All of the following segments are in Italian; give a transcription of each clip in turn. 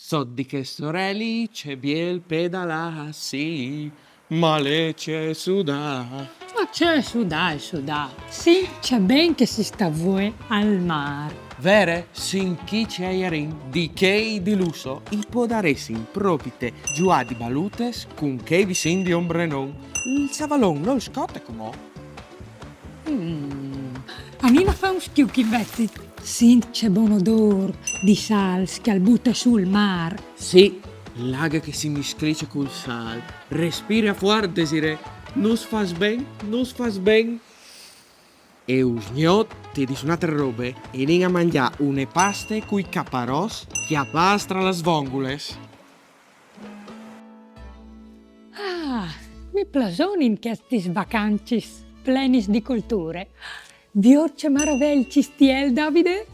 So di che sorelli c'è biel pedala, sì, ma le c'è suda. Ma c'è su dai. Sì, c'è ben che si sta voi al mar. Vere, sin chi c'è ierin, di che di lusso, i podaresin propite giù di balutes, con che vi sin di ombrenon. Il savalon non scotte com'ò. A me fa un schiucchi vezzi. Sì, c'è buon odor di sal che al butta sul mar. Sì, l'aga che si misclice col sal. Respira fuori, Desiree. Nus fas ben. E usgnot ti di un'altra robe e nin a mangiare une paste cui caparos che appastra le svongules. Ah, mi plason in questi vacancis plenis di culture. Viorce maravel cistiel, Davide?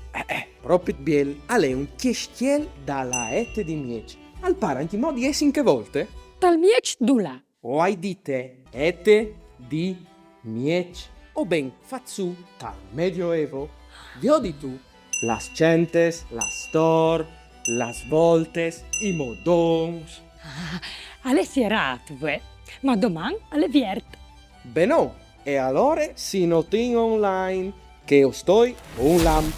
Proprio biel, ale un chiestiel dalla ette di miec. Al para anche modi essin che volte? Tal miec dula. O hai dite ette di miec o ben fazzu tal medioevo? Viodi tu las centes, las tor, las voltes, i modons. Alle sieratue, ma doman alle viert. Benò, e allora si notin online che io sto un lamp.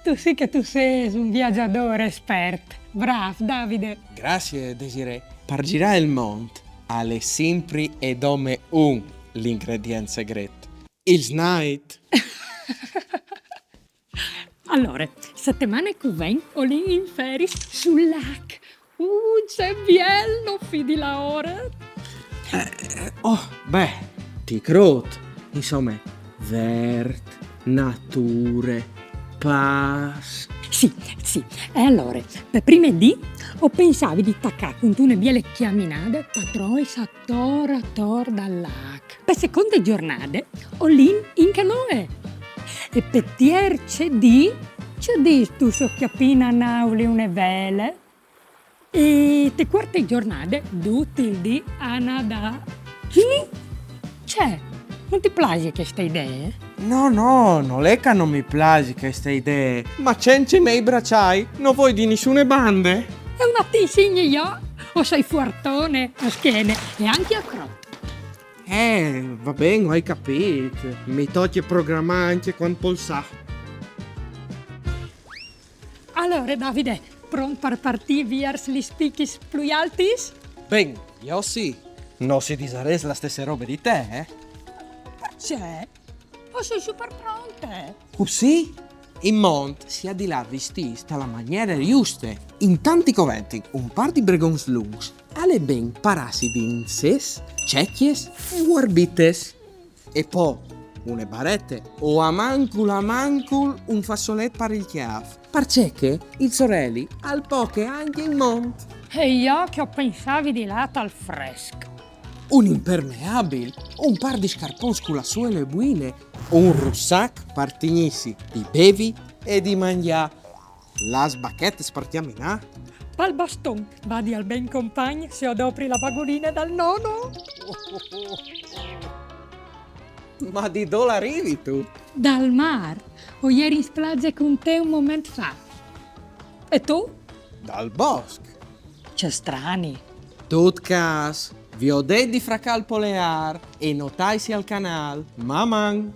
Tu sì che tu sei un viaggiatore esperto. Bravo, Davide. Grazie, Desiree. Per girare il mondo, alle sempre e dome un l'ingrediente segreto. Il snight. Allora, settimane che ven ho lì in feris sul lac. C'è bello, fidi la ora. Ti crot. Insomma, vert, nature, pas. Sì. E allora, per prima di ho pensato di attaccare con una biele chiaminate patroi a tor dal lac. Per seconde giornate ho lì in canoe. E per tierce di c'è di tu so chiappina nauli une vele. E te quarte giornate tutti il di a nadà. C'è, non ti piace questa idea? No, non è che non mi piace queste idee. Ma cenci miei bracciai, non vuoi di nessune bande? È una ti insegno io, o sei fuartone a schiene e anche a crotto. Va bene, hai capito. Mi tocchi programmare anche quando polsa. Allora, Davide, pronto per partire verso gli spicchi più alti? Ben, io sì. Non si disares la stessa roba di te, eh? C'è? O sei super pronte? Così? In Mont si ha di là vestiti alla maniera giusta. In tanti coventi, un par di bregons lungs, alle ben parassi di inses, cecchies e warbites. E poi, une barette o a mancul un fassolet per il chiaf. Perché il sorelli al poche anche in Mont. E io che ho pensato di lato al fresco. Un impermeabile, un par di scarpons con la suole buine, un rucksack per tignissi di bevi e di mangiare. Las bacchette partiamo in A. Pal baston, vadi al ben compagno se adopri la vagolina dal nono. Ma di dove arrivi tu? Dal mar. O ieri in spiaggia con te un momento fa. E tu? Dal bosco. C'è strani. Tut cas, vi ho detto di fracal polear e notaisi al canal. Maman.